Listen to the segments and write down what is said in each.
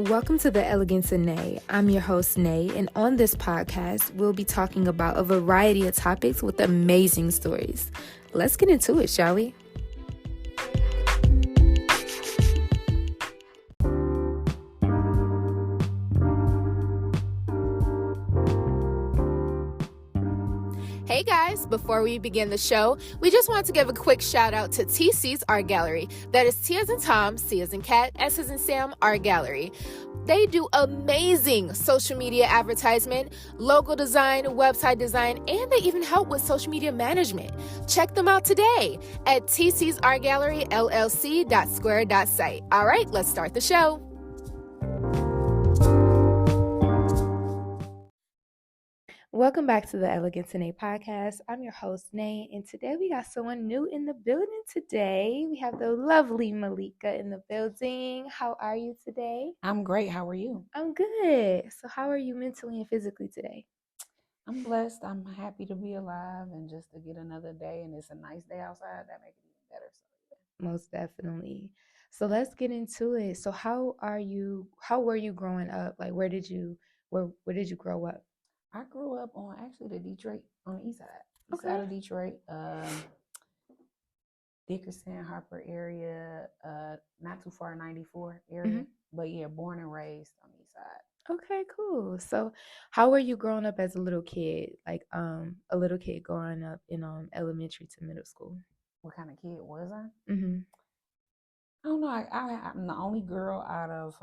Welcome to the Elegance of Nae. I'm your host, Nae, and on this podcast, we'll be talking about a variety of topics with amazing stories. Let's get into it, shall we? Hey guys, before we begin the show, we just want to give a quick shout out to TC's Art Gallery. That is T as in Tom, C as in Cat, S as in Sam, Art Gallery. They do amazing social media advertisement, logo design, website design, and they even help with social media management. Check them out today at TC's Art Gallery LLC.square.site. All right, let's start the show. Welcome back to the Elegance of Nae podcast. I'm your host, Nae, and today we got someone new in the building today. We have the lovely Malika in the building. How are you today? I'm great. How are you? I'm good. So how are you mentally and physically today? I'm blessed. I'm happy to be alive and just to get another day. And it's a nice day outside. That makes it even better. Most definitely. So let's get into it. So how were you growing up? Like where did you grow up? I grew up on actually the Detroit, on the east side. East Okay. side of Detroit. Dickerson, Harper area, not too far, 94 area. Mhm. But yeah, born and raised on the east side. Okay, cool. So how were you growing up as a little kid? Like a little kid growing up in elementary to middle school. What kind of kid was I? Mhm. I don't know. I'm the only girl out of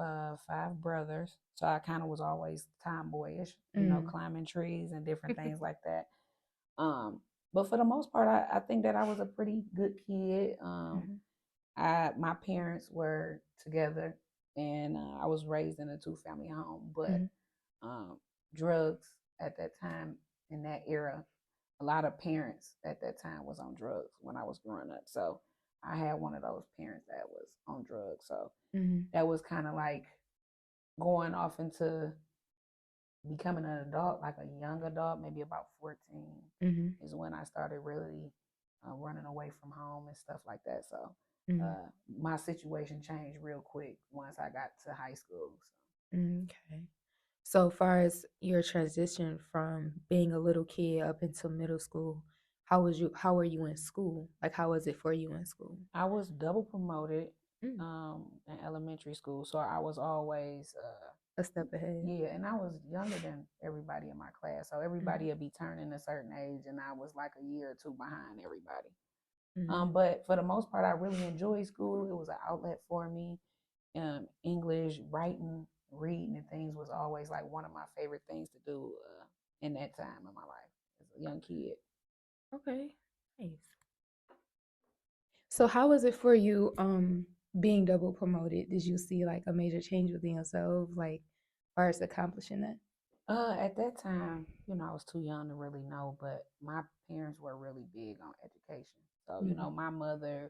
5 brothers, so I kind of was always tomboyish, climbing trees and different things like that. But for the most part, I think that I was a pretty good kid. My parents were together, and I was raised in a 2-family home. But drugs at that time, in that era, a lot of parents at that time was on drugs when I was growing up. So I had one of those parents that was on drugs. So that was kind of like going off into becoming an adult, like a young adult, maybe about 14, is when I started really running away from home and stuff like that. So my situation changed real quick once I got to high school. So. Okay. So far as your transition from being a little kid up until middle school, how were you in school? Like how was it for you in school? I was double promoted in elementary school, so I was always a step ahead. Yeah, and I was younger than everybody in my class, so everybody would be turning a certain age, and I was like a year or two behind everybody. But for the most part, I really enjoyed school. It was an outlet for me. English, writing, reading, and things was always like one of my favorite things to do in that time of my life as a young kid. Okay, nice. So how was it for you being double promoted? Did you see like a major change within yourself, like as far as accomplishing that? At that time, I was too young to really know, but my parents were really big on education. So, my mother,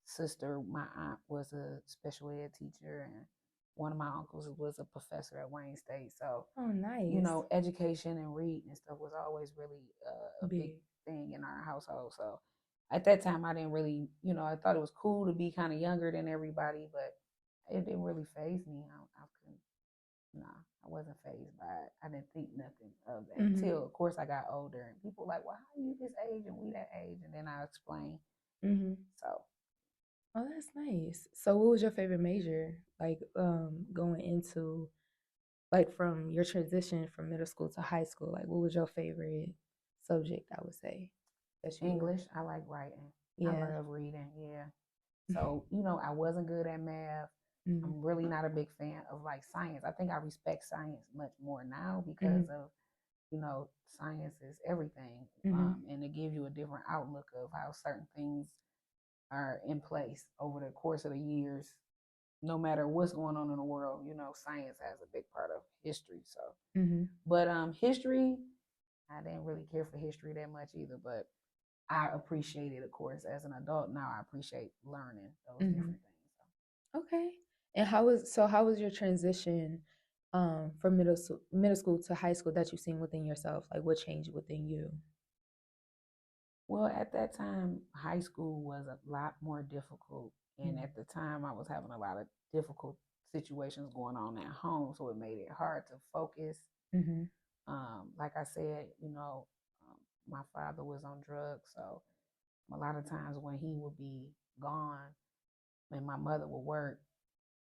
sister, my aunt was a special ed teacher, and one of my uncles was a professor at Wayne State. So, oh, nice. Education and reading and stuff was always really a big thing in our household. So, at that time, I didn't really, I thought it was cool to be kind of younger than everybody, but it didn't really faze me. I couldn't. No, I wasn't fazed by it. I didn't think nothing of that until, of course, I got older and people were like, well, how are you this age and we that age? And then I explained. So. Oh, that's nice. So what was your favorite major, like going into, like from your transition from middle school to high school? Like what was your favorite subject, I would say? English. I like writing. Yeah. I love reading. Yeah. So, I wasn't good at math. I'm really not a big fan of like science. I think I respect science much more now because of, science is everything. And it gives you a different outlook of how certain things are in place over the course of the years. No matter what's going on in the world, science has a big part of history. So, but history, I didn't really care for history that much either. But I appreciate it, of course, as an adult. Now I appreciate learning those different things. So. Okay. And how was your transition from middle school to high school that you've seen within yourself? Like what changed within you? Well, at that time, high school was a lot more difficult. And Mm. at the time, I was having a lot of difficult situations going on at home. So it made it hard to focus. Mm-hmm. Like I said, my father was on drugs. So a lot of times when he would be gone and my mother would work,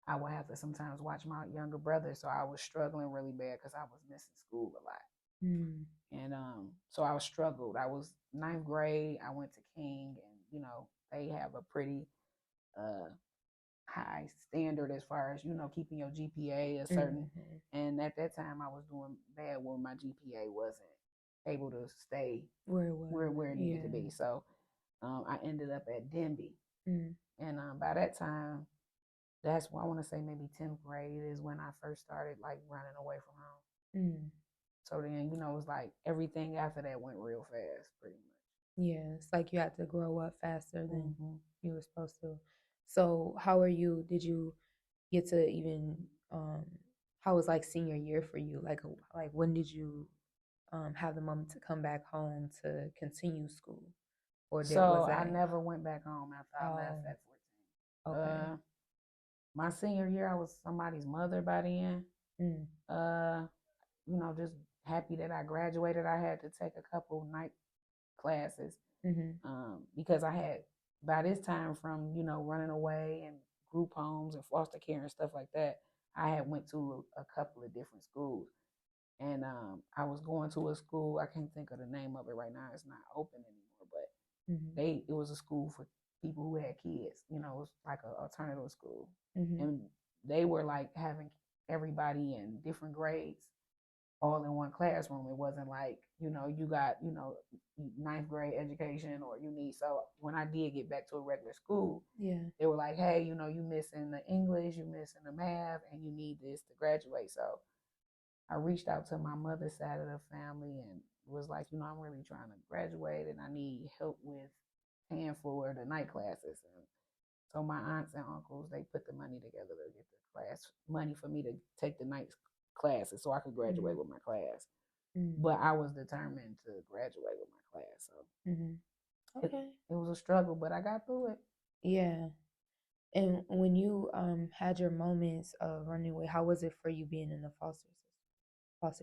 I would have to sometimes watch my younger brother. So I was struggling really bad because I was missing school a lot. Mm. And so I was struggled. I was ninth grade. I went to King, and they have a pretty uh, high standard as far as keeping your GPA a certain. Mm-hmm. And at that time, I was doing bad when my GPA wasn't able to stay Where it was. where it needed to Yeah. be. So I ended up at Denby, Mm. and by that time, that's why I want to say maybe 10th grade is when I first started like running away from home. Mm. So then, it was like everything after that went real fast, pretty much. Yeah, it's like you had to grow up faster than Mm-hmm. you were supposed to. So, how are you? Did you get to even how was like senior year for you? Like when did you have the moment to come back home to continue school, or did So was I that? never went back home after I left Oh, at 14. okay. My senior year, I was somebody's mother by then. Mm. Uh, just happy that I graduated. I had to take a couple night classes Mm-hmm. because I had by this time from running away and group homes and foster care and stuff like that. I had went to a couple of different schools, and I was going to a school. I can't think of the name of it right now. It's not open anymore, but Mm-hmm. it was a school for people who had kids. It was like an alternative school, Mm-hmm. and they were like having everybody in different grades all in one classroom. It wasn't like you got ninth grade education or you need. So when I did get back to a regular school, Yeah. they were like, hey, you missing the English, you missing the math, and you need this to graduate. So I reached out to my mother's side of the family and was like, I'm really trying to graduate and I need help with paying for the night classes. And so my aunts and uncles, they put the money together to get the class money for me to take the night classes so I could graduate Mm-hmm. with my class. Mm-hmm. But I was determined to graduate with my class. So Mm-hmm. it, Okay. it was a struggle, but I got through it. Yeah. And when you had your moments of running away, how was it for you being in the foster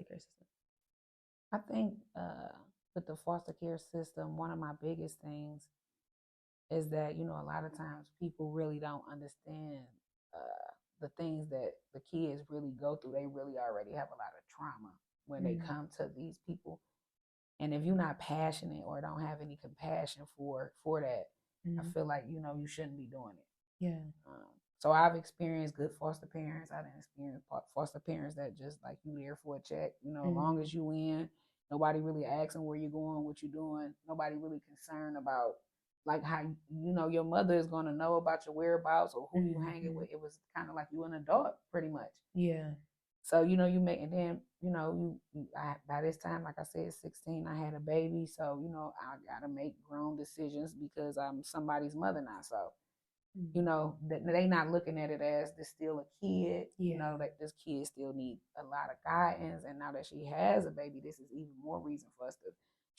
care system? I think with the foster care system, one of my biggest things is that a lot of times people really don't understand the things that the kids really go through. They really already have a lot of trauma when they Mm. come to these people, and if you're not passionate or don't have any compassion for that, I Mm-hmm. feel like you shouldn't be doing it. Yeah. um, so I've experienced good foster parents. I didn't experience foster parents that just like you there for a check. As Mm-hmm. long as you in, nobody really asking where you're going, what you're doing. Nobody really concerned about like how your mother is gonna know about your whereabouts or who you hanging Mm-hmm. with. It was kind of like you an adult, pretty much. Yeah. So you make and then by this time, like I said, 16, I had a baby. So I gotta make grown decisions because I'm somebody's mother now. So Mm-hmm. that they not looking at it as this still a kid. Yeah. That this kid still need a lot of guidance. And now that she has a baby, this is even more reason for us to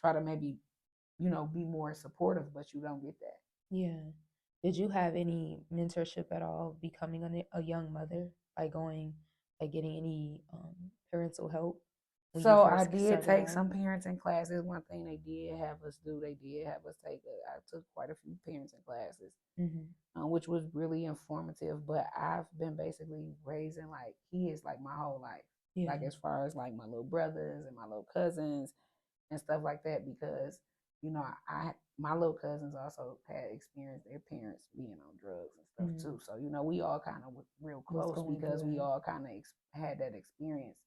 try to maybe be more supportive. But you don't get that. Yeah. Did you have any mentorship at all becoming a young mother, like going, like getting any parental help when you So I first did started take out? some parenting classes. One thing they did have us do, they did have us take. I took quite a few parenting classes, Mm-hmm. which was really informative. But I've been basically raising like kids like my whole life, like Yeah. as far as like my little brothers and my little cousins and stuff like that. Because I my little cousins also had experienced their parents being on drugs and stuff Mm-hmm. too. So we all kind of were real Was close going through because we that. all kind of had that experience.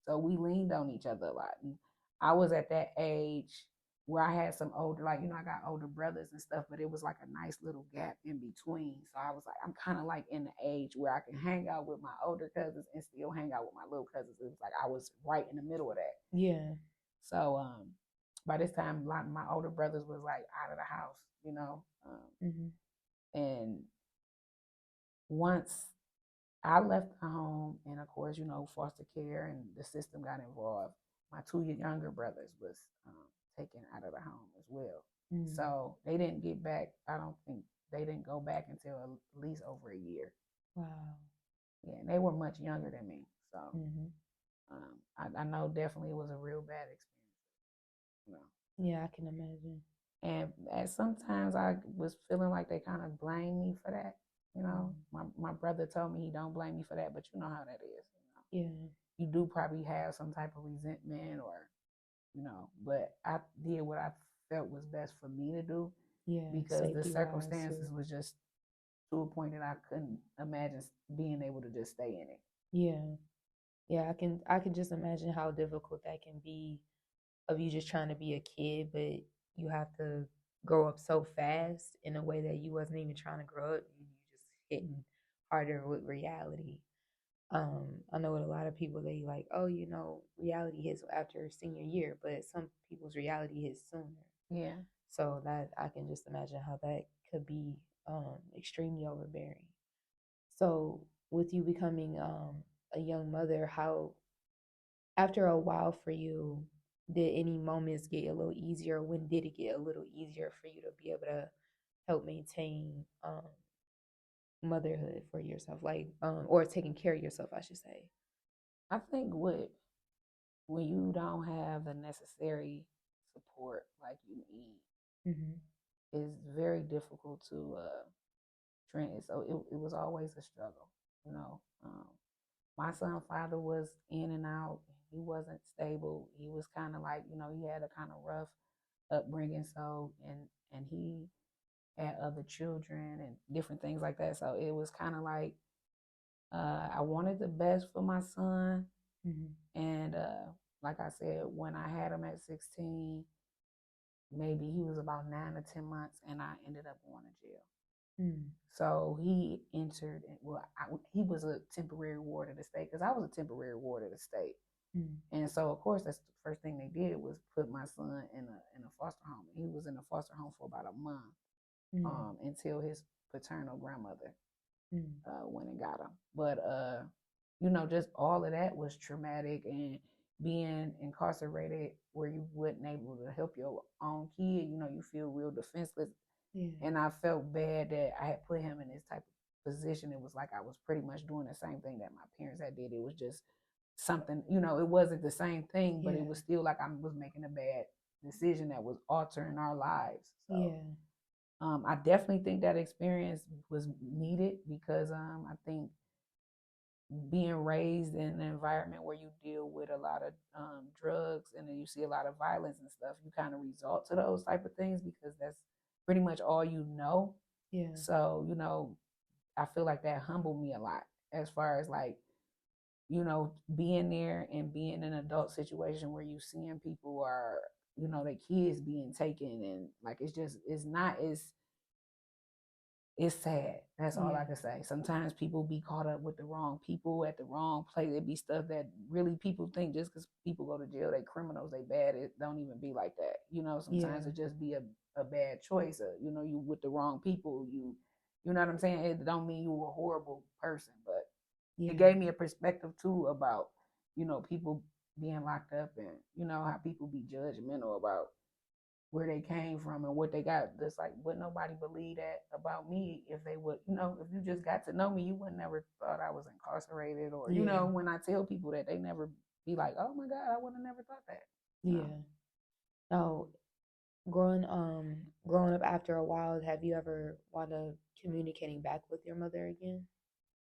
So we leaned on each other a lot. And I was at that age where I had some older, like, I got older brothers and stuff, but it was like a nice little gap in between. So I was like, I'm kind of like in the age where I can hang out with my older cousins and still hang out with my little cousins. It was like I was right in the middle of that. Yeah. So by this time, like my older brothers was like out of the house, Mm-hmm. and once I left the home, and of course, foster care and the system got involved. My two younger brothers was taken out of the home as well. So they didn't get back. I don't think they didn't go back until at least over a year. Wow. Yeah, and they were much younger than me. So I know definitely it was a real bad experience. You know. Yeah, I can imagine. And at sometimes I was feeling like they kind of blame me for that. You know, my brother told me he don't blame me for that, but you know how that is. You know? Yeah. You do probably have some type of resentment or, you know, but I did what I felt was best for me to do. Yeah. Because the circumstances was just to a point that I couldn't imagine being able to just stay in it. Yeah. Yeah, I can just imagine how difficult that can be of you just trying to be a kid, but you have to grow up so fast in a way that you wasn't even trying to grow up. You just hitting harder with reality. I know with a lot of people they like, oh, reality hits after senior year, but some people's reality hits sooner. Yeah. So that I can just imagine how that could be extremely overbearing. So with you becoming a young mother, how after a while for you, did any moments get a little easier? When did it get a little easier for you to be able to help maintain motherhood for yourself, like or taking care of yourself, I should say? I think when you don't have the necessary support like you need, it's very difficult to train. So it was always a struggle, you know. My son's father was in and out. He wasn't stable. He was kind of like, you know, he had a kind of rough upbringing. So and he had other children and different things like that. So it was kind of like I wanted the best for my son. And like I said, when I had him at 16, maybe he was about 9 or 10 months, and I ended up going to jail. So he entered, he was a temporary ward of the state because I was a temporary ward of the state. And so, of course, that's the first thing they did was put my son in a foster home. He was in a foster home for about a month until his paternal grandmother went and got him. But you know, just all of that was traumatic, and being incarcerated where you wasn't able to help your own kid, you know, you feel real defenseless. Yeah. And I felt bad that I had put him in this type of position. It was like I was pretty much doing the same thing that my parents had did. It was just something, you know, it wasn't the same thing, but it was still like I was making a bad decision that was altering our lives. So, I definitely think that experience was needed because I think being raised in an environment where you deal with a lot of drugs and then you see a lot of violence and stuff, you kind of resort to those type of things because that's pretty much all you know. Yeah. So, you know, I feel like that humbled me a lot as far as like, you know, being there and being in an adult situation where you seeing people are, you know, their kids being taken and like it's sad. That's all I can say. Sometimes people be caught up with the wrong people at the wrong place. It be stuff that really people think just because people go to jail, they criminals, they bad. It don't even be like that. You know, sometimes it just be a bad choice. You know, you with the wrong people, you know what I'm saying? It don't mean you a horrible person, but it gave me a perspective too about, you know, people being locked up and, you know, how people be judgmental about where they came from and what they got. Just like, would nobody believe that about me if they would, you know, if you just got to know me, you would never thought I was incarcerated or, you know, when I tell people that, they never be like, oh my God, I would have never thought that. Yeah. Now, growing up after a while, have you ever wound up communicating back with your mother again?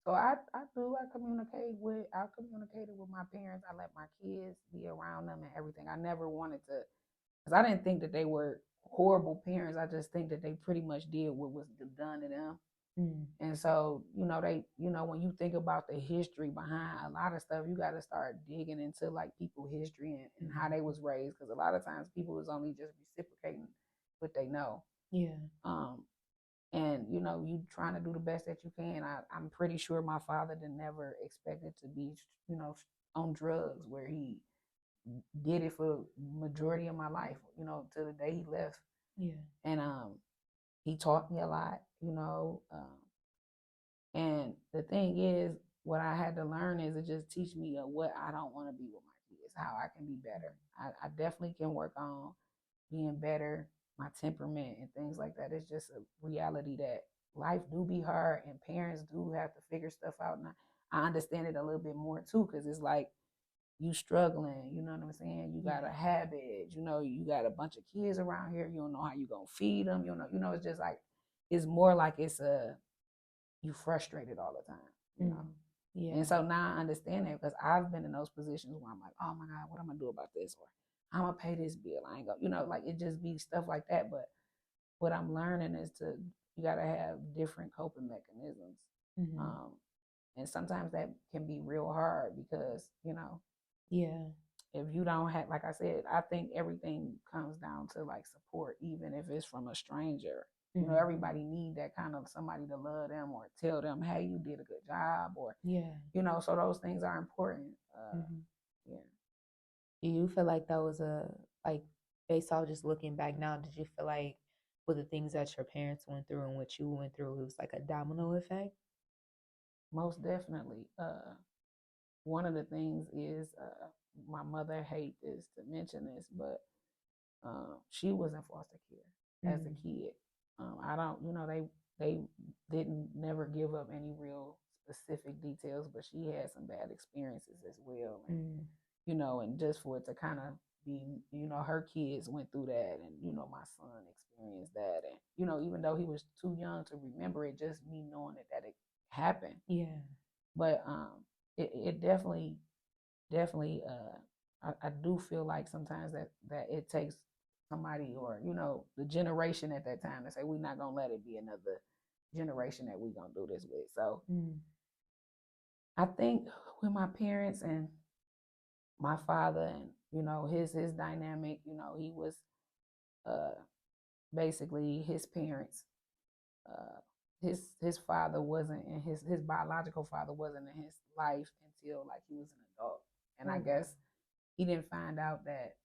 So I do. I communicated with my parents. I let my kids be around them and everything. I never wanted to, because I didn't think that they were horrible parents. I just think that they pretty much did what was done to them. And so, you know, when you think about the history behind a lot of stuff, you got to start digging into like people's history and how they was raised. Because a lot of times people was only just reciprocating what they know. Yeah. And you know, you trying to do the best that you can. I'm pretty sure my father never expected to be, you know, on drugs where he did it for majority of my life, you know, till the day he left. Yeah. And he taught me a lot, you know. And the thing is, what I had to learn is to just teach me what I don't want to be with my kids, how I can be better. I definitely can work on being better my temperament and things like that. It's just a reality that life do be hard and parents do have to figure stuff out. And I understand it a little bit more too, because it's like you struggling, you know what I'm saying? You got a habit, you know, you got a bunch of kids around here, you don't know how you gonna feed them, it's just like, it's more like you frustrated all the time, you know? Yeah. And so now I understand that, because I've been in those positions where I'm like, oh my God, what am I gonna do about this? Or I'm gonna pay this bill. I ain't gonna, like it just be stuff like that. But what I'm learning is you gotta have different coping mechanisms. And sometimes that can be real hard because, if you don't have, like I said, I think everything comes down to like support, even if it's from a stranger. Everybody need that kind of somebody to love them or tell them, hey, you did a good job, or so those things are important. Yeah. Do you feel like that was based off just looking back now, did you feel like with the things that your parents went through and what you went through, it was like a domino effect? Most definitely. One of the things is, my mother hate is to mention this, but she was in foster care as a kid. I don't, they didn't never give up any real specific details, but she had some bad experiences as well. And, and just for it to kind of be, her kids went through that, and, my son experienced that. And, even though he was too young to remember it, just me knowing that it happened. Yeah. But it definitely, I do feel like sometimes that it takes somebody, or the generation at that time, to say we're not gonna let it be another generation that we're gonna do this with. So I think with my parents and my father, and his dynamic, he was basically his parents. His father wasn't in his biological father wasn't in his life until like he was an adult, and I guess he didn't find out that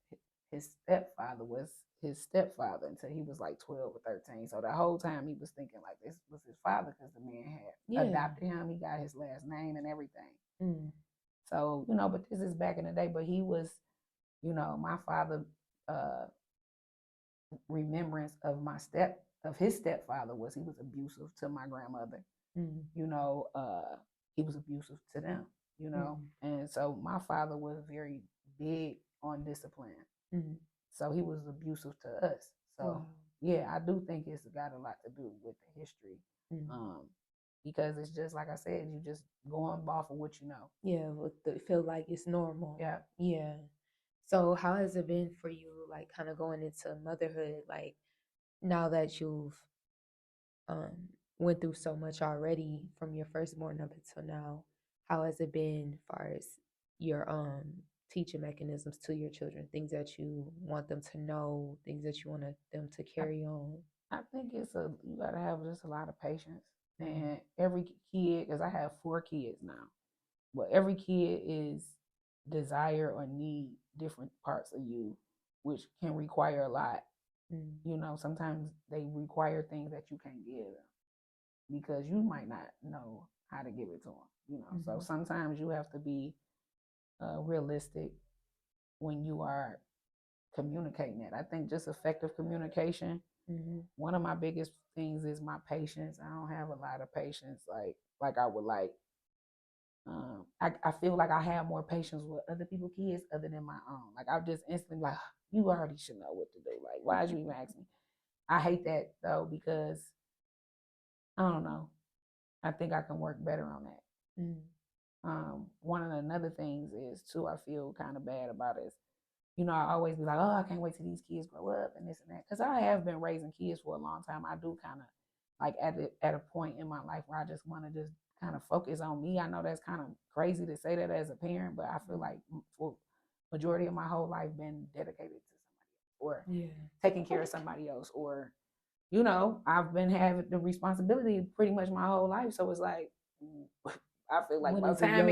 his stepfather was his stepfather until he was like 12 or 13. So the whole time he was thinking like this was his father, because the man had adopted him. He got his last name and everything. So, but this is back in the day. But he was, my father, remembrance of his stepfather was he was abusive to my grandmother. He was abusive to them, and so my father was very big on discipline. So he was abusive to us. So yeah, I do think it's got a lot to do with the history. Because it's just like I said, you just going off of what you know. Yeah, feel like it's normal. Yeah. Yeah. So how has it been for you, like kind of going into motherhood, like now that you've went through so much already from your firstborn up until now? How has it been as far as your teaching mechanisms to your children, things that you want them to know, things that you want them to carry on? I think you gotta have just a lot of patience. And every kid, because I have 4 kids now, but every kid is desire or need different parts of you, which can require a lot. Sometimes they require things that you can't give them because you might not know how to give it to them. So sometimes you have to be realistic when you are communicating that. I think just effective communication. One of my biggest things is my patience. I don't have a lot of patience like I would like. I feel like I have more patience with other people's kids other than my own. Like I just instantly like, you already should know what to do. Like, why did you even ask me? I hate that though, because I don't know. I think I can work better on that. One of the another things is too, I feel kind of bad about is, I always be like, oh, I can't wait till these kids grow up and this and that. Because I have been raising kids for a long time. I do kind of like at a point in my life where I just want to just kind of focus on me. I know that's kind of crazy to say that as a parent, but I feel like for majority of my whole life been dedicated to somebody else, or taking care of somebody else, or I've been having the responsibility pretty much my whole life. So it's like I feel like by the time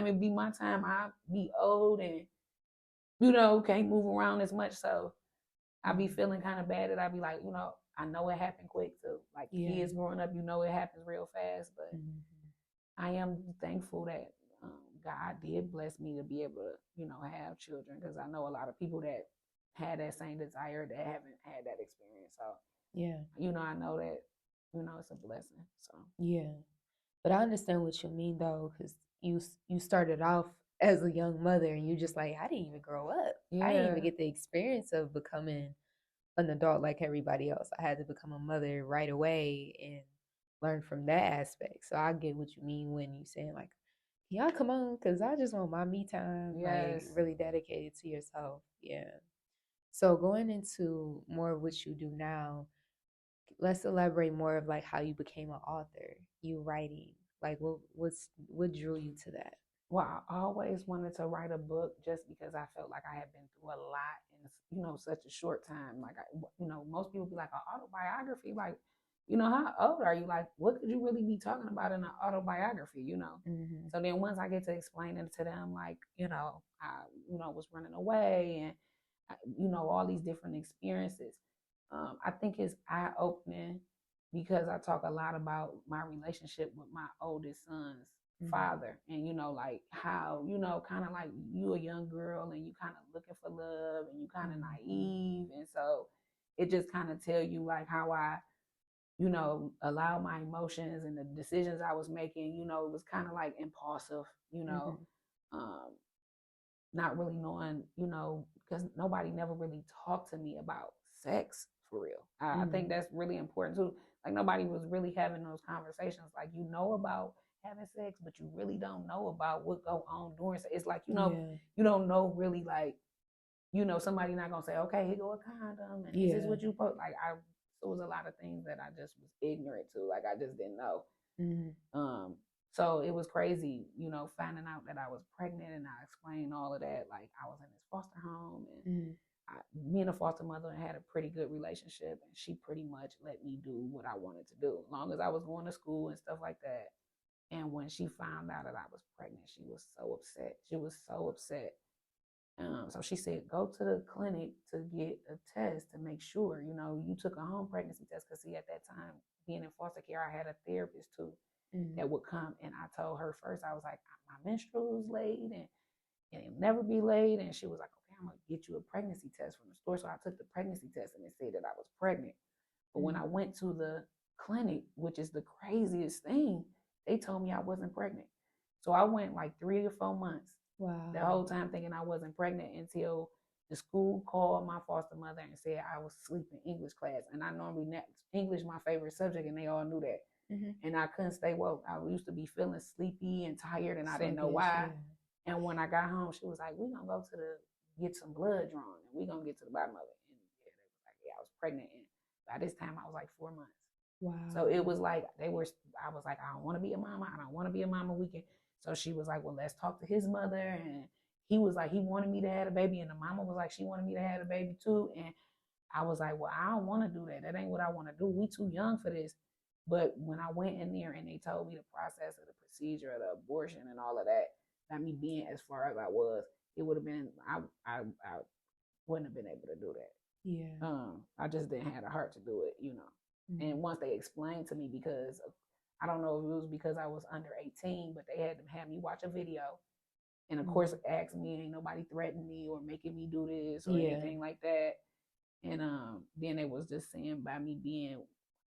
it be my time, I'll be old and can't move around as much. So I be feeling kind of bad that I be like, I know it happened quick too. Like kids growing up, it happens real fast. But I am thankful that God did bless me to be able to, have children, because I know a lot of people that had that same desire that haven't had that experience. So Yeah. I know that, it's a blessing. So Yeah. But I understand what you mean though, because you started off as a young mother and you just like, I didn't even grow up. I didn't even get the experience of becoming an adult like everybody else. I had to become a mother right away and learn from that aspect. So I get what you mean when you saying like, y'all come on, because I just want my me time, like yes. really dedicated to yourself. Yeah. So going into more of what you do now, let's elaborate more of like how you became an author, you writing. Like what drew you to that? Well, I always wanted to write a book just because I felt like I had been through a lot in such a short time. Like most people be like an autobiography. Like, how old are you? Like, what could you really be talking about in an autobiography? Mm-hmm. So then once I get to explain it to them, like, I was running away and all these different experiences. I think it's eye opening because I talk a lot about my relationship with my oldest son's father, and like how kind of like you a young girl and you kind of looking for love and you kind of naive, and so it just kind of tell you like how I allow my emotions and the decisions I was making. It was kind of like impulsive, um, not really knowing, because nobody never really talked to me about sex for real. I think that's really important too. Like nobody was really having those conversations. Like about having sex, but you really don't know about what go on during sex. It's like you don't know really like somebody not gonna say, okay, here go a condom, and this is what you put. Like it was a lot of things that I just was ignorant to. Like I just didn't know. So it was crazy, finding out that I was pregnant, and I explained all of that. Like I was in this foster home, and me and the foster mother had a pretty good relationship, and she pretty much let me do what I wanted to do, as long as I was going to school and stuff like that. And when she found out that I was pregnant, she was so upset. She was so upset. So she said, go to the clinic to get a test to make sure, you took a home pregnancy test. Because see, at that time, being in foster care, I had a therapist too that would come. And I told her first, I was like, my menstrual is late and it'll never be late. And she was like, okay, I'm going to get you a pregnancy test from the store. So I took the pregnancy test and it said that I was pregnant. But when I went to the clinic, which is the craziest thing, they told me I wasn't pregnant. So I went like 3 or 4 months. Wow. The whole time thinking I wasn't pregnant until the school called my foster mother and said I was asleep in English class. And I normally, English my favorite subject, and they all knew that. And I couldn't stay woke. I used to be feeling sleepy and tired, and I didn't know why. And when I got home, she was like, we're going to go get some blood drawn, and we're going to get to the bottom of it. And they was like, I was pregnant. And by this time, I was like 4 months. Wow. So it was like, I was like, I don't want to be a mama. I don't want to be a mama weekend. So she was like, well, let's talk to his mother. And he was like, he wanted me to have a baby. And the mama was like, she wanted me to have a baby too. And I was like, well, I don't want to do that. That ain't what I want to do. We too young for this. But when I went in there and they told me the process of the procedure of the abortion and all of that, not me being as far as I was, it would have been, I wouldn't have been able to do that. Yeah. I just didn't have the heart to do it, And once they explained to me, because I don't know if it was because I was under 18, but they had to have me watch a video. And of course, asked me, ain't nobody threatening me or making me do this or anything like that. And then it was just saying by me being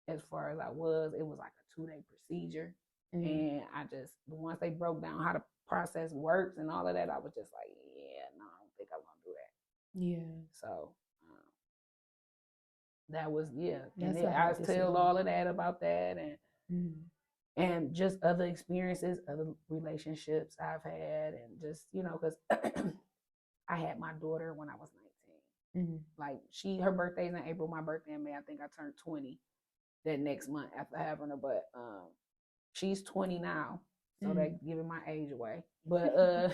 as far as I was, it was like a 2-day procedure. And I just, once they broke down how the process works and all of that, I was just like, yeah, no, I don't think I'm going to do that. Yeah. So that was, That's and I tell all of that about that, and just other experiences, other relationships I've had, and just, because I had my daughter when I was 19. Like her birthday's in April, my birthday in May. I think I turned 20 that next month after having her, but she's 20 now, so they're giving my age away. But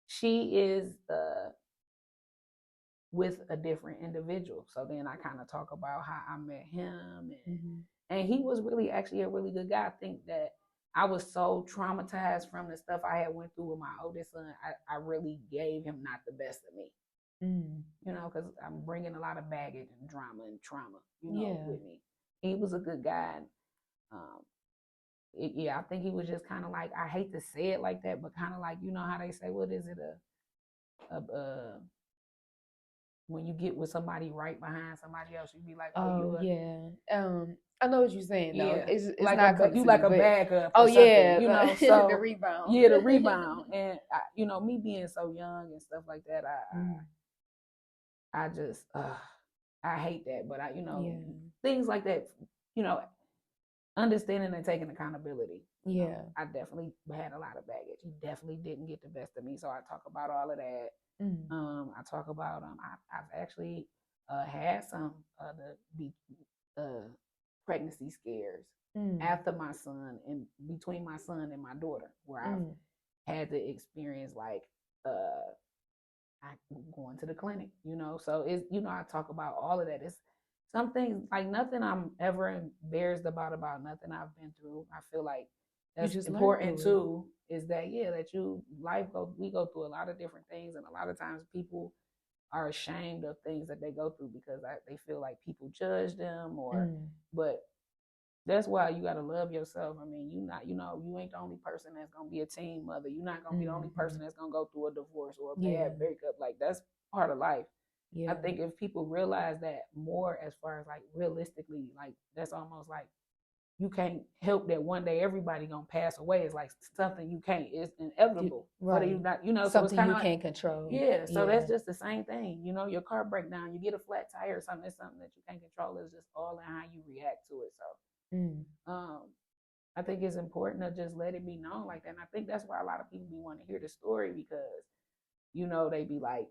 she is with a different individual. So then I kind of talk about how I met him, and he was really actually a really good guy. I think that I was so traumatized from the stuff I had went through with my oldest son. I really gave him not the best of me, because I'm bringing a lot of baggage and drama and trauma, with me. He was a good guy. And, I think he was just kind of like, I hate to say it like that, but kind of like, how they say, what is it? when you get with somebody right behind somebody else, you be like, oh yeah. I know what you're saying though. yeah, It's like not coming you to like me, a but backup oh or something, yeah, you know. the So rebound. yeah, the rebound, and me being so young and stuff like that, I just I hate that, but Yeah. things like that, you know, understanding and taking accountability. Yeah. I definitely had a lot of baggage. He definitely didn't get the best of me, so I talk about all of that. I talk about I've actually had some the pregnancy scares after my son and between my son and my daughter, where I've had to experience like I going to the clinic, So it's I talk about all of that. It's some things like nothing I'm ever embarrassed about nothing I've been through. I feel like that's important too. Is that that we go through a lot of different things, and a lot of times people are ashamed of things that they go through because they feel like people judge them but that's why you gotta love yourself. I mean, you ain't the only person that's gonna be a teen mother. You're not gonna be the only person that's gonna go through a divorce or a bad breakup. Like that's part of life. Yeah. I think if people realize that more as far as like realistically, like that's almost like you can't help that one day everybody gonna pass away. It's like something you can't. It's inevitable. Right. You not. Something so it's you can't control. Yeah. So that's just the same thing. Your car break down, you get a flat tire or something. It's something that you can't control. It's just all in how you react to it. So. I think it's important to just let it be known like that. And I think that's why a lot of people be wanting to hear the story because, they be like,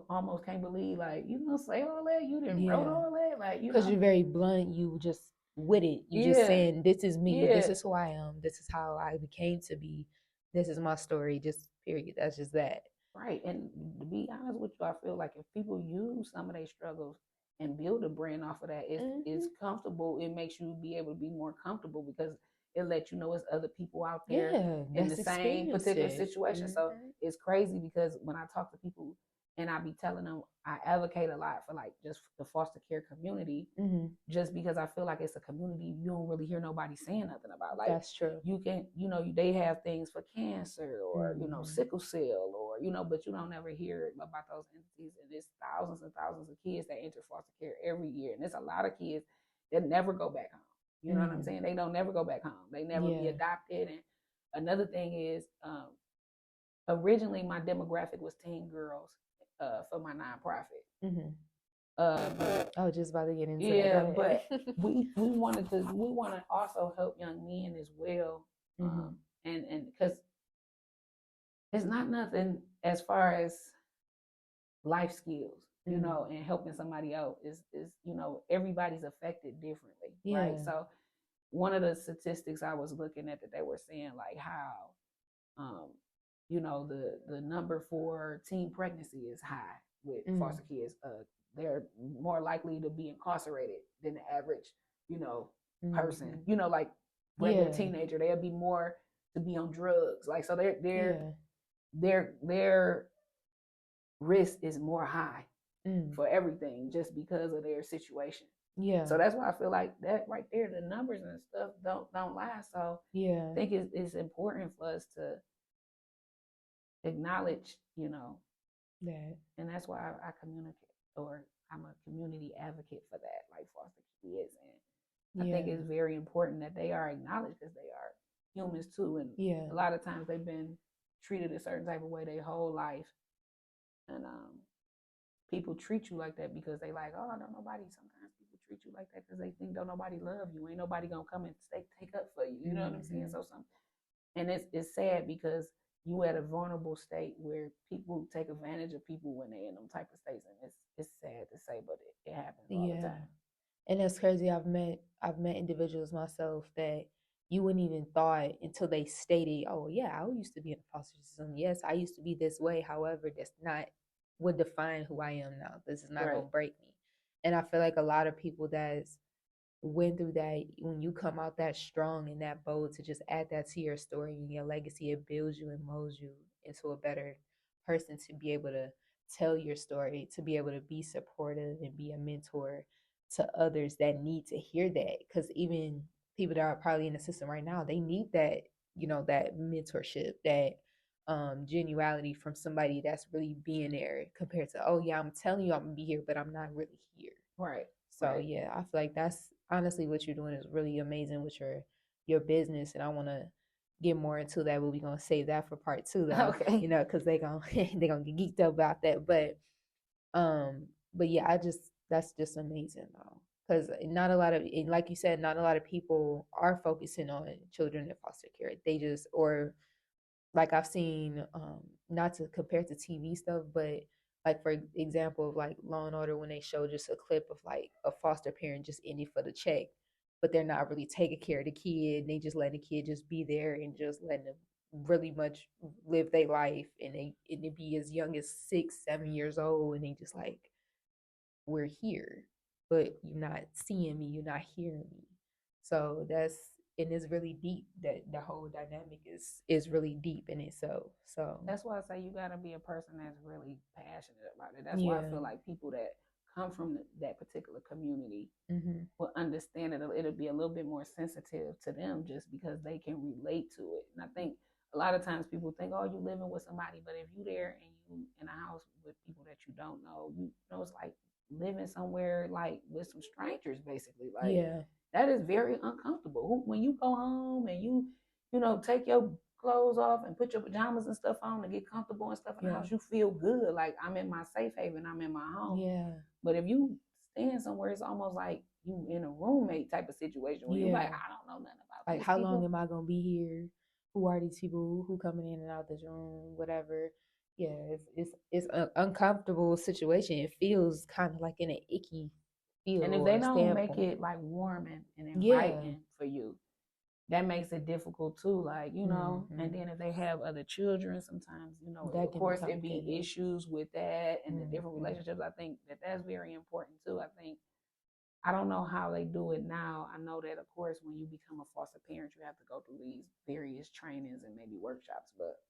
almost can't believe, like, say all that. You didn't wrote all that. Like, because you're very blunt. You just with it. You just saying, this is me. This is who I am. This is how I became to be. This is my story. Just period. That's just that. Right. And to be honest with you, I feel like if people use some of their struggles and build a brand off of that, it's comfortable. It makes you be able to be more comfortable because it lets you know it's other people out there in the same particular situation. So it's crazy because when I talk to people and I be telling them I advocate a lot for like just the foster care community, just because I feel like it's a community you don't really hear nobody saying nothing about. Like that's true. You can, they have things for cancer or sickle cell or but you don't ever hear about those entities. And there's thousands and thousands of kids that enter foster care every year, and there's a lot of kids that never go back home. You know what I'm saying? They don't never go back home. They never be adopted. And another thing is, originally my demographic was teen girls for my nonprofit. I was just about to get into that. Yeah, but we want to also help young men as well, and because it's not nothing as far as life skills, and helping somebody out is everybody's affected differently, right? So one of the statistics I was looking at that they were saying like how the number for teen pregnancy is high with foster kids. They're more likely to be incarcerated than the average, person. Like regular teenager, they'll be more to be on drugs. Like so their risk is more high for everything just because of their situation. Yeah. So that's why I feel like that right there, the numbers and stuff don't lie. So I think it's important for us to acknowledge, that. And that's why I communicate, or I'm a community advocate for that, like foster kids. And I think it's very important that they are acknowledged because they are humans too. And a lot of times they've been treated a certain type of way their whole life. And people treat you like that because they like, oh, don't nobody. Sometimes people treat you like that because they think don't nobody love you. Ain't nobody gonna come and take up for you. You know what I'm saying? So and it's sad because you at a vulnerable state where people take advantage of people when they in them type of states, and it's sad to say, but it happens all the time. And that's crazy. I've met individuals myself that you wouldn't even thought until they stated, oh yeah, I used to be in the foster system. Yes, I used to be this way. However, that's not what define who I am now. This is not gonna break me. And I feel like a lot of people that's went through that, when you come out that strong and that bold to just add that to your story and your legacy, it builds you and molds you into a better person to be able to tell your story, to be able to be supportive and be a mentor to others that need to hear that. Because even people that are probably in the system right now, they need that, that mentorship, that genuality from somebody that's really being there compared to, oh yeah, I'm telling you I'm gonna be here, but I'm not really here. Right. So right. yeah, I feel like that's honestly what you're doing is really amazing with your business, and I want to get more into that, but we're gonna save that for part 2 though. Okay. You know, because they gonna they gonna get geeked up about that. But yeah, that's just amazing though, because not a lot of, like you said, not a lot of people are focusing on children in foster care. They just, or like I've seen, not to compare to TV stuff, but like for example of like Law and Order, when they show just a clip of like a foster parent just in it for the check, but they're not really taking care of the kid. They just letting the kid just be there and just letting them really much live their life, and they be as young as 6, 7 years old, and they just like, we're here, but you're not seeing me, you're not hearing me. So that's, and it's really deep. That the whole dynamic is really deep in itself. So that's why I say you got to be a person that's really passionate about it. That's why I feel like people that come from that particular community will understand it. It'll be a little bit more sensitive to them just because they can relate to it. And I think a lot of times people think, oh, you living with somebody, but if you there and you in a house with people that you don't know, you know, it's like living somewhere like with some strangers, basically. Like, yeah, that is very uncomfortable. When you go home and you know, take your clothes off and put your pajamas and stuff on and get comfortable and stuff in the house, you feel good. Like, I'm in my safe haven, I'm in my home. Yeah. But if you stand somewhere, it's almost like you in a roommate type of situation where you're like, I don't know nothing about like, how people. Long am I gonna be here? Who are these people? Who coming in and out this room? Whatever. Yeah, it's an uncomfortable situation. It feels kind of like in an icky feel. And if they don't make it like warm and inviting for you, that makes it difficult too. Like, you know, and then if they have other children, sometimes, you know, of course it be issues with that and the different relationships. I think that's very important too. I think, I don't know how they do it now. I know that, of course, when you become a foster parent, you have to go through these various trainings and maybe workshops. But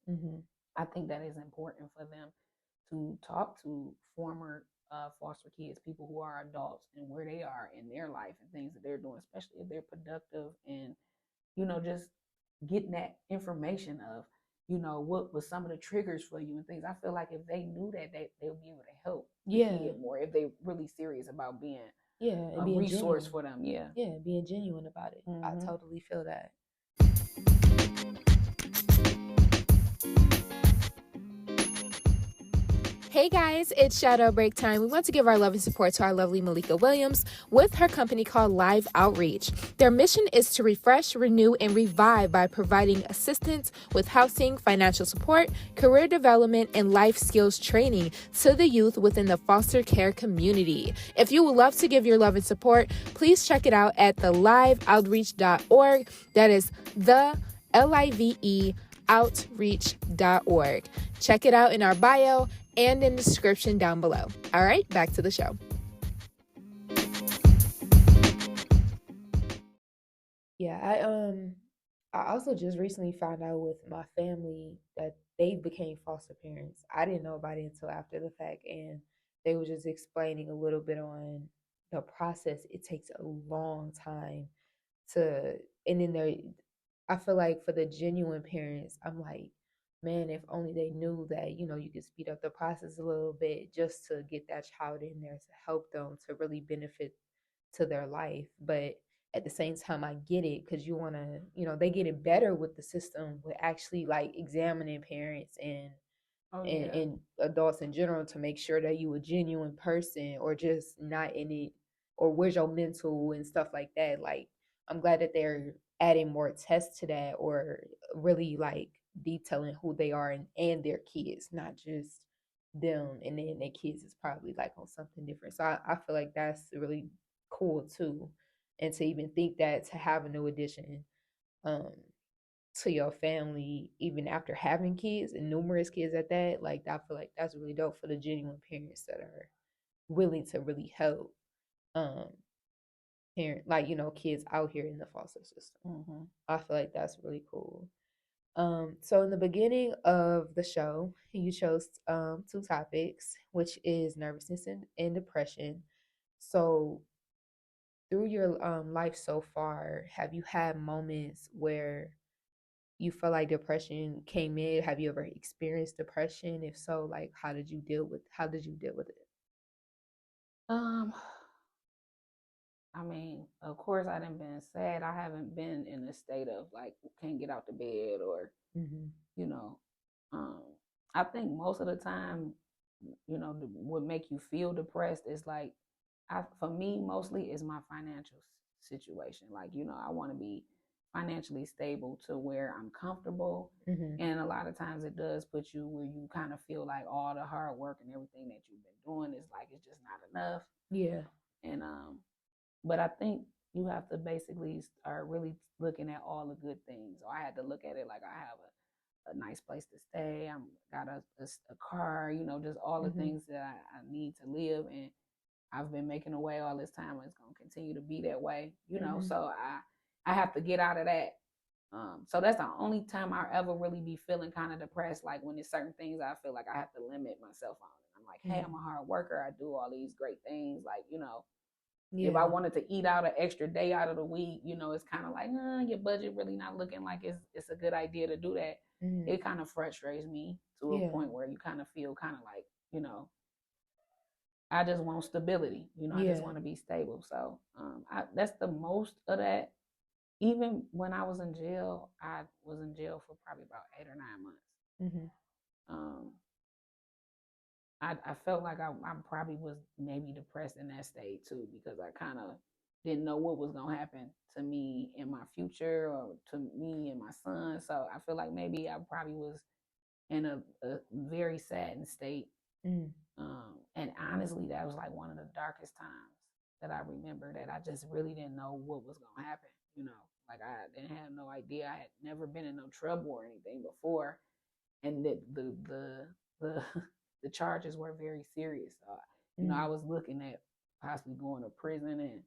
I think that is important for them to talk to former foster kids, people who are adults, and where they are in their life and things that they're doing, especially if they're productive, and, you know, just getting that information of, you know, what was some of the triggers for you and things. I feel like if they knew that, they'll be able to help the kid more if they're really serious about being a resource for them. Being genuine about it. I totally feel that. Hey guys, it's shadow break time. We want to give our love and support to our lovely Malika Williams with her company called Live Outreach. Their mission is to refresh, renew, and revive by providing assistance with housing, financial support, career development, and life skills training to the youth within the foster care community. If you would love to give your love and support, please check it out at theliveoutreach.org. That is the LIVE outreach.org. Check it out in our bio and in the description down below. All right, back to the show. Yeah, I also just recently found out with my family that they became foster parents. I didn't know about it until after the fact, and they were just explaining a little bit on the process. It takes a long time to, and then there, I feel like for the genuine parents, I'm like, man, if only they knew that, you know, you could speed up the process a little bit just to get that child in there to help them to really benefit to their life. But at the same time, I get it, because you want to, you know, they get it better with the system with actually like examining parents and and adults in general to make sure that you a genuine person, or just not in it, or where's your mental and stuff like that. Like, I'm glad that they're adding more tests to that, or really like detailing who they are, and their kids, not just them, and then their kids is probably like on something different. So I feel like that's really cool too. And to even think that, to have a new addition um to your family even after having kids, and numerous kids at that, like, I feel like that's really dope for the genuine parents that are willing to really help um parent, like, you know, kids out here in the foster system. I feel like that's really cool. So in the beginning of the show, you chose two topics, which is nervousness and depression. So through your life so far, have you had moments where you feel like depression came in? Have you ever experienced depression? If so, like how did you deal with it? Um, I mean, of course, I done been sad. I haven't been in a state of like can't get out the bed or you know. Um, I think most of the time, what make you feel depressed is like, for me mostly is my financial situation. Like, I want to be financially stable to where I'm comfortable. And a lot of times it does put you where you kind of feel like all the hard work and everything that you've been doing is like it's just not enough. Yeah. And but I think you have to basically start really looking at all the good things. So I had to look at it like I have a nice place to stay. I'm got a car, just all the things that I need to live. And I've been making a way all this time, and it's gonna continue to be that way, So I have to get out of that. So that's the only time I ever really be feeling kind of depressed, like when there's certain things I feel like I have to limit myself on. I'm like, hey, I'm a hard worker. I do all these great things, like if I wanted to eat out an extra day out of the week, it's kind of like, your budget really not looking like it's a good idea to do that. It kind of frustrates me to a point where you kind of feel kind of like, I just want stability. I just want to be stable. So that's the most of that. Even when I was in jail, I was in jail for probably about 8 or 9 months. I felt like I probably was maybe depressed in that state too, because I kind of didn't know what was going to happen to me in my future or to me and my son. So I feel like maybe I probably was in a very saddened state. And honestly, that was like one of the darkest times that I remember, that I just really didn't know what was going to happen. Like I didn't have no idea. I had never been in no trouble or anything before. And the the charges were very serious. I was looking at possibly going to prison and,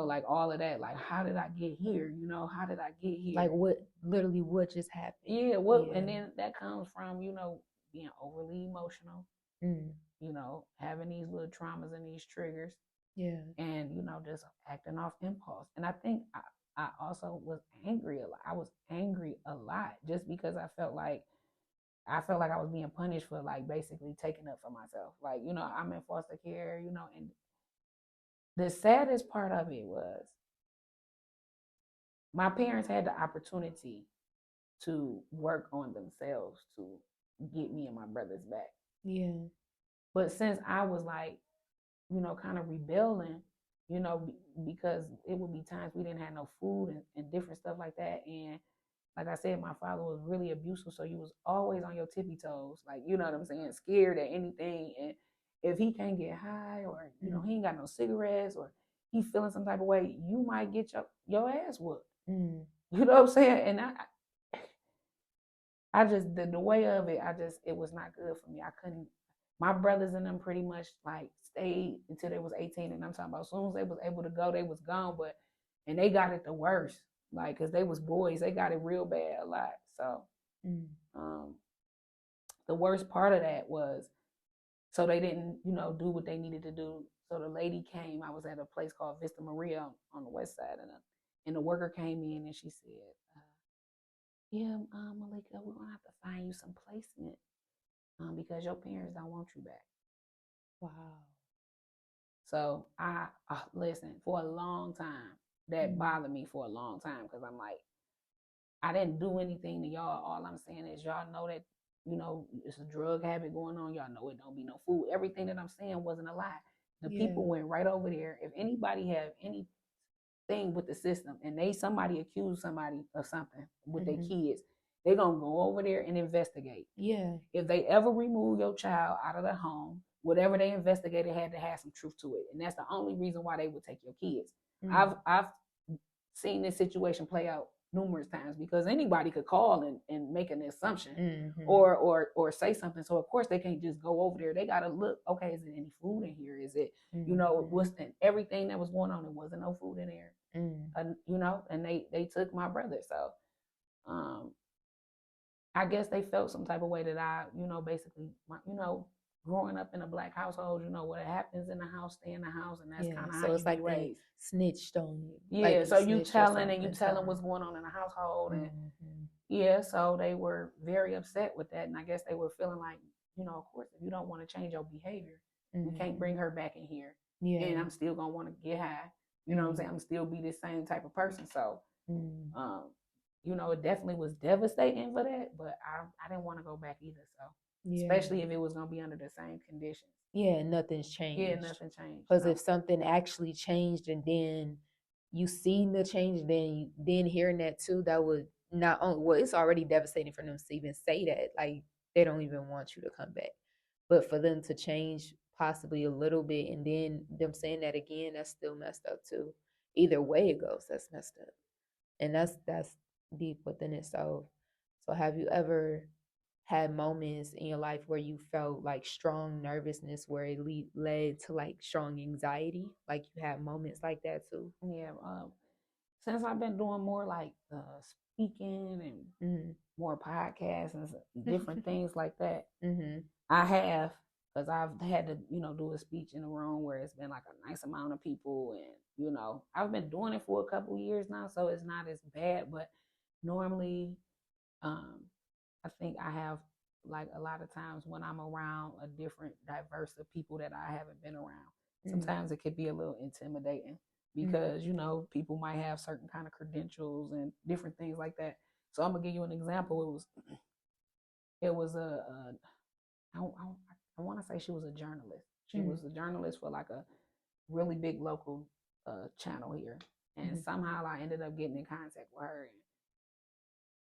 like all of that. Like, how did I get here? How did I get here? Like what just happened? Yeah, and then that comes from, being overly emotional, having these little traumas and these triggers. Yeah. And, just acting off impulse. And I think I also was angry a lot. I was angry a lot just because I felt like I was being punished for like basically taking up for myself. Like, I'm in foster care, and the saddest part of it was my parents had the opportunity to work on themselves to get me and my brothers back. Yeah. But since I was like, kind of rebelling, because it would be times we didn't have no food and different stuff like that. And like I said, my father was really abusive, so you was always on your tippy toes, like, you know what I'm saying, scared at anything. And if he can't get high, or he ain't got no cigarettes, or he feeling some type of way, you might get your ass whooped. You know what I'm saying? And I just the way of it, it was not good for me. I couldn't. My brothers and them pretty much like stayed until they was 18, and I'm talking about as soon as they was able to go, they was gone. And they got it the worst. Like, cause they was boys, they got it real bad a lot. So, the worst part of that was, so they didn't, do what they needed to do. So the lady came. I was at a place called Vista Maria on the west side, and the worker came in and she said, "Yeah, Malika, we're gonna have to find you some placement, because your parents don't want you back." Wow. So I listen, for a long time. That bothered me for a long time, because I'm like, I didn't do anything to y'all. All I'm saying is y'all know that, it's a drug habit going on. Y'all know it don't be no food. Everything that I'm saying wasn't a lie. The people went right over there. If anybody have anything with the system and somebody accused somebody of something with their kids, they're going to go over there and investigate. Yeah. If they ever remove your child out of the home, whatever they investigated had to have some truth to it. And that's the only reason why they would take your kids. I've seen this situation play out numerous times, because anybody could call and make an assumption or say something. So of course they can't just go over there. They got to look, okay, is there any food in here? Is it, what's everything that was going on? There wasn't no food in there, and they took my brother. So, I guess they felt some type of way that I, basically, growing up in a Black household, what happens in the house, stay in the house, and that's kind of how it's you like raised. Snitched on you. Yeah, like so you telling what's going on in the household, Yeah, so they were very upset with that, and I guess they were feeling like, of course, if you don't want to change your behavior, we can't bring her back in here, and I'm still gonna want to get high. You know what I'm saying? I'm still be the same type of person. So, it definitely was devastating for that, but I didn't want to go back either. So, especially if it was gonna be under the same conditions. Yeah, nothing's changed. Yeah, nothing changed. Because if something actually changed and then you seen the change, then hearing that too, that would not only, well, it's already devastating for them to even say that. Like, they don't even want you to come back. But for them to change possibly a little bit and then them saying that again, that's still messed up too. Either way it goes, that's messed up. And that's deep within itself. So have you ever had moments in your life where you felt like strong nervousness where it led to like strong anxiety? Like you had moments like that too? Yeah. Since I've been doing more like speaking and more podcasts and different things like that, I have, because I've had to, do a speech in a room where it's been like a nice amount of people, and I've been doing it for a couple of years now, so it's not as bad. But normally, I think I have, like, a lot of times when I'm around a different diverse of people that I haven't been around, sometimes it could be a little intimidating because people might have certain kind of credentials and different things like that. So I'm gonna give you an example. It was I want to say she was a journalist. She was a journalist for like a really big local channel here, and somehow I ended up getting in contact with her,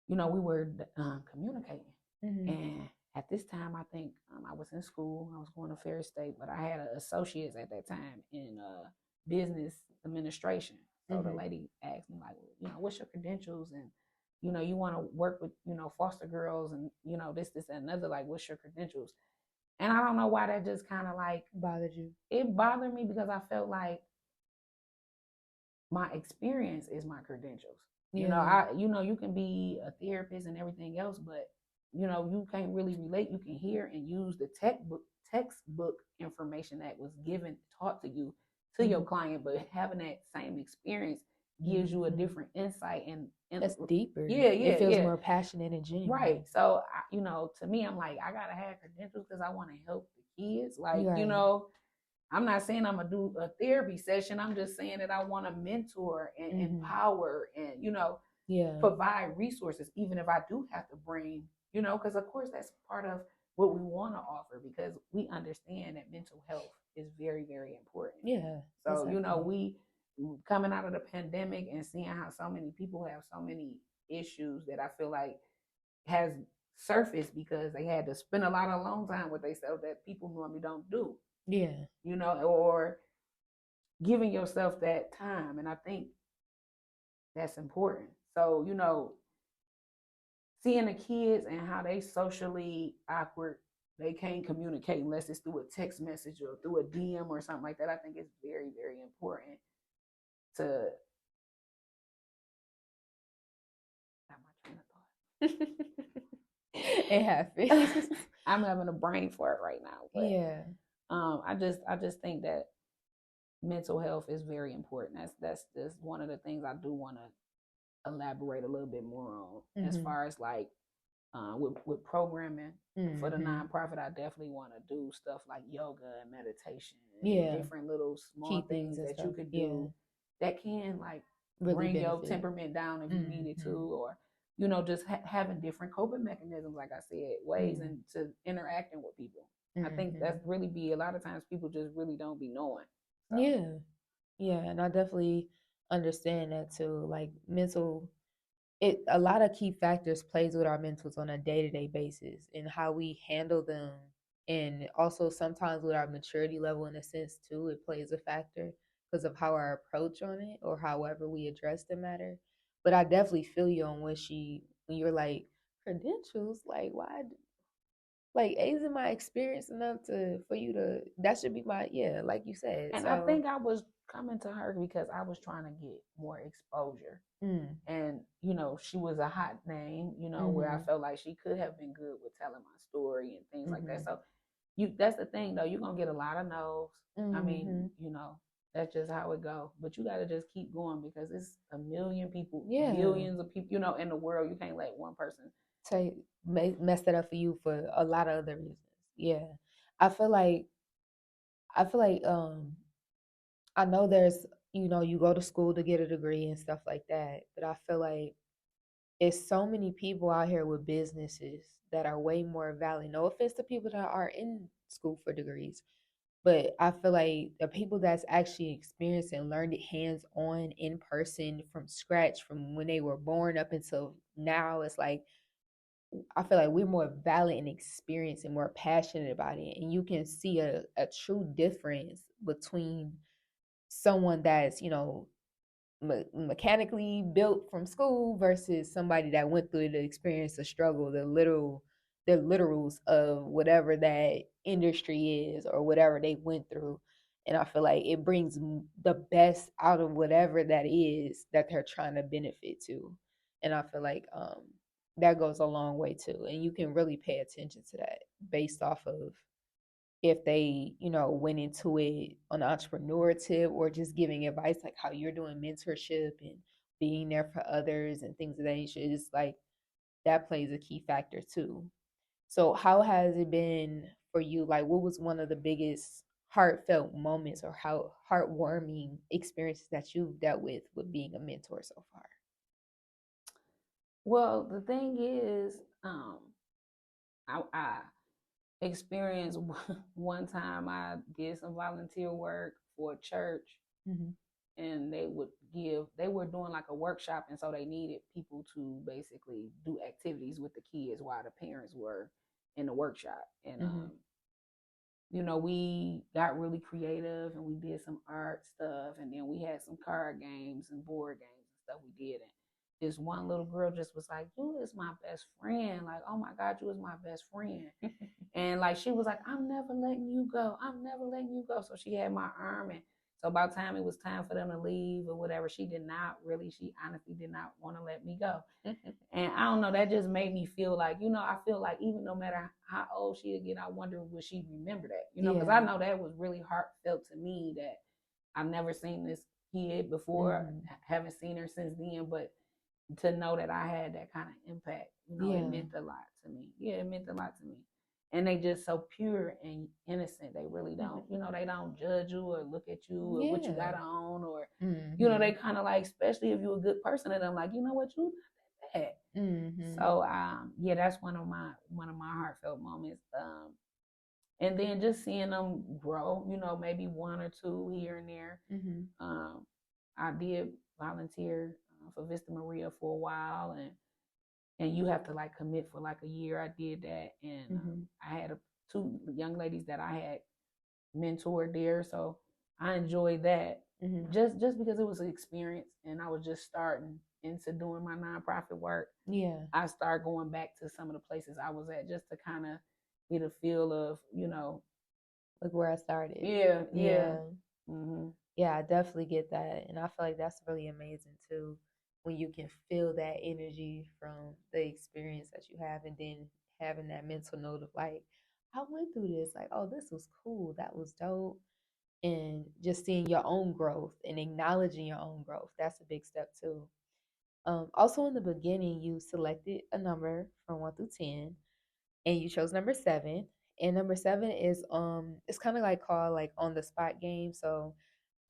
and we were communicating. And at this time, I think I was in school. I was going to Ferris State, but I had an associate's at that time in business administration. So the lady asked me, like, what's your credentials? And you want to work with foster girls and this and another. Like, what's your credentials? And I don't know why that just kind of like bothered you. It bothered me because I felt like my experience is my credentials. Yeah. You can be a therapist and everything else, but you can't really relate. You can hear and use the textbook information that was taught to you to your client, but having that same experience gives you a different insight and that's deeper. Yeah, it feels more passionate and genuine. Right. So to me, I'm like, I gotta have credentials because I want to help the kids. Like, I'm not saying I'm gonna do a therapy session. I'm just saying that I want to mentor and empower and provide resources, even if I do have to bring, because of course that's part of what we want to offer, because we understand that mental health is very, very important. Yeah. So exactly. We coming out of the pandemic and seeing how so many people have so many issues that I feel like has surfaced because they had to spend a lot of alone time with themselves that people normally don't do. Yeah. Or giving yourself that time. And I think that's important. So, seeing the kids and how they socially awkward, they can't communicate unless it's through a text message or through a DM or something like that. I think it's very, very important to it happens. I'm having a brain fart right now. But, yeah. I just think that mental health is very important. That's just one of the things I do want to elaborate a little bit more on, as far as like with programming for the nonprofit. I definitely want to do stuff like yoga and meditation, and different little small things that you could do that can like really bring your temperament down if you needed to, or just having different coping mechanisms, like I said, ways and to interacting with people. I think that's really a lot of times people just really don't be knowing. So. Yeah, and I definitely understand that too. Like a lot of key factors plays with our mentals on a day-to-day basis and how we handle them, and also sometimes with our maturity level in a sense too. It plays a factor because of how our approach on it or however we address the matter. But I definitely feel you on when you're like, credentials, like why? Like, isn't my experience enough for you to? That should be my like you said. And I think I was coming to her because I was trying to get more exposure, and she was a hot name, where I felt like she could have been good with telling my story and things like that. So that's the thing though, you're gonna get a lot of no's. I mean, That's just how it go. But you got to just keep going because it's a million people, Yeah. billions of people, in the world. You can't let one person mess that up for you for a lot of other reasons. Yeah. I feel like I know there's, you go to school to get a degree and stuff like that, but I feel like it's so many people out here with businesses that are way more valid. No offense to people that are in school for degrees, but I feel like the people that's actually experienced and learned it hands on in person from scratch from when they were born up until now, it's like I feel like we're more valid and experienced and more passionate about it. And you can see a true difference between someone that's, mechanically built from school versus somebody that went through the experience, the struggle, the literals of whatever that industry is or whatever they went through. And I feel like it brings the best out of whatever that is that they're trying to benefit to. And I feel like that goes a long way too. And you can really pay attention to that based off of if they, went into it on an entrepreneur tip or just giving advice like how you're doing mentorship and being there for others and things of that nature. It's like that plays a key factor too. So how has it been for you? Like what was one of the biggest heartfelt moments or how heartwarming experiences that you've dealt with being a mentor so far? Well, the thing is, I experienced one time I did some volunteer work for a church, and they were doing like a workshop, and so they needed people to basically do activities with the kids while the parents were in the workshop. And we got really creative and we did some art stuff, and then we had some card games and board games and stuff we did. And this one little girl just was like, "You is my best friend. Like, oh my God, you is my best friend." And like she was like, "I'm never letting you go. I'm never letting you go." So she had my arm, and so by the time it was time for them to leave or whatever, she honestly did not want to let me go. And I don't know, that just made me feel like, I feel like even no matter how old she'll get, I wonder will she remember that, because I know that was really heartfelt to me that I've never seen this kid before, haven't seen her since then, but to know that I had that kind of impact, it meant a lot to me. Yeah, it meant a lot to me. And they just so pure and innocent. They really don't, they don't judge you or look at you or what you got on or, they kind of like, especially if you're a good person, and I'm like, you know what, you not that bad. So, yeah, that's one of my heartfelt moments. And then just seeing them grow, maybe one or two here and there. I did volunteer for Vista Maria for a while, and you have to like commit for like a year. I did that, and I had two young ladies that I had mentored there, so I enjoyed that. Just because it was an experience, and I was just starting into doing my nonprofit work. Yeah, I started going back to some of the places I was at just to kind of get a feel of, like where I started. Yeah. Yeah, I definitely get that. And I feel like that's really amazing too, when you can feel that energy from the experience that you have and then having that mental note of like, I went through this, like, oh, this was cool, that was dope. And just seeing your own growth and acknowledging your own growth. That's a big step too. Also in the beginning, you selected a number from 1 through 10 and you chose number 7. And number 7 is it's kind of like called like on the spot game. So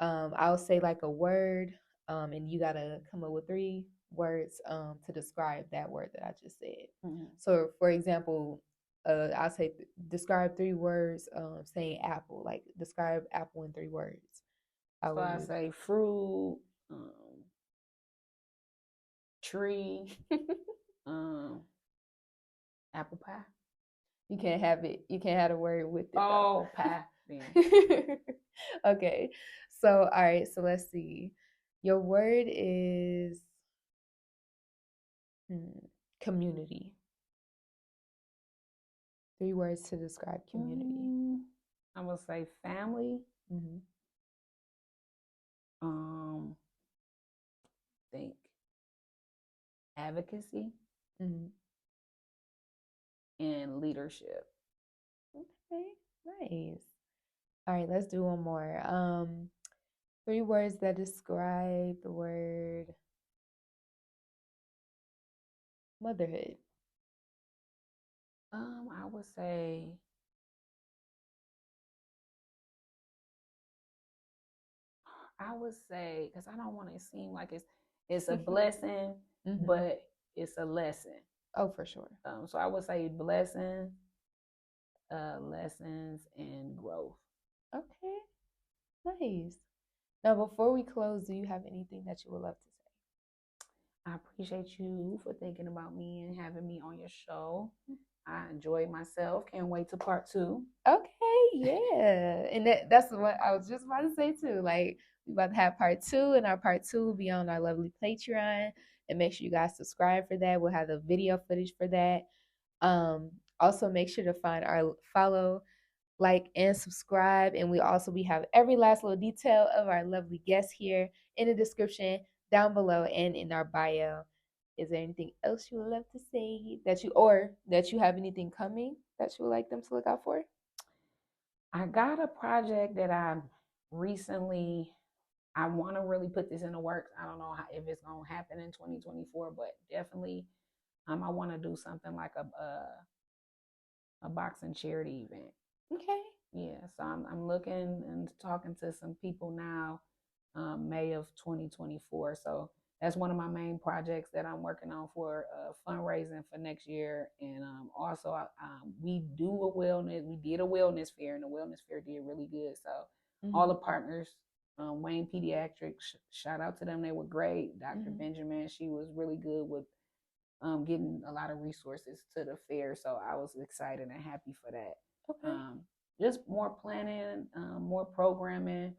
I'll say like a word, and you gotta come up with 3 words to describe that word that I just said. So, for example, I'll say describe 3 words, saying apple. Like describe apple in 3 words. So I say fruit, tree, apple pie. You can't have it. You can't have a word with it. Oh, pie. Okay. So, all right. So let's see. Your word is community. 3 words to describe community. I'm gonna say family. Think advocacy and leadership. Okay, nice. All right, let's do one more. 3 words that describe the word motherhood. I would say because I don't want to seem like it's a blessing, but it's a lesson. Oh, for sure. So I would say blessing, lessons, and growth. Okay, nice. Now, before we close, do you have anything that you would love to say? I appreciate you for thinking about me and having me on your show. I enjoyed myself. Can't wait to part 2. Okay, yeah. And that's what I was just about to say too. Like, we about to have part 2, and our part 2 will be on our lovely Patreon. And make sure you guys subscribe for that. We'll have the video footage for that. Also make sure to follow, like, and subscribe. And we also have every last little detail of our lovely guests here in the description down below and in our bio. Is there anything else you would love to say that you have anything coming that you would like them to look out for? I got a project that I want to really put this in the works. I don't know if it's going to happen in 2024, but definitely I want to do something like a boxing charity event. Okay. Yeah, so I'm looking and talking to some people now, May of 2024. So that's one of my main projects that I'm working on for fundraising for next year. And also, we did a wellness fair, and the wellness fair did really good. So all the partners, Wayne Pediatrics, shout out to them. They were great. Dr. Benjamin, she was really good with getting a lot of resources to the fair. So I was excited and happy for that. Okay. Just more planning, more programming,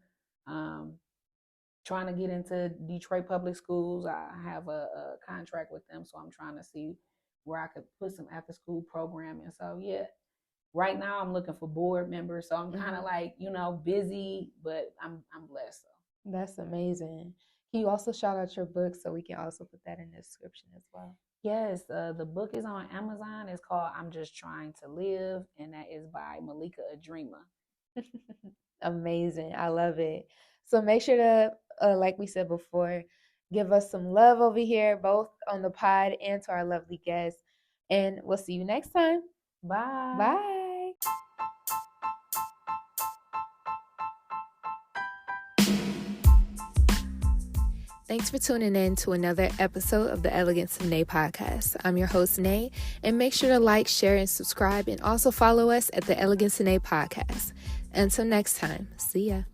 trying to get into Detroit public schools. I have a contract with them, so I'm trying to see where I could put some after school programming. So yeah, right now I'm looking for board members. So I'm kind of like, busy, but I'm blessed. So that's amazing. Can you also shout out your book so we can also put that in the description as well? Yes, the book is on Amazon. It's called I'm Just Trying to Live, and that is by Malika a Dreamer. Amazing. I love it. So make sure to, like we said before, give us some love over here, both on the pod and to our lovely guests. And we'll see you next time. Bye. Bye. Thanks for tuning in to another episode of the Elegance of Nae podcast. I'm your host, Nae, and make sure to like, share, and subscribe, and also follow us at the Elegance of Nae podcast. Until next time, see ya.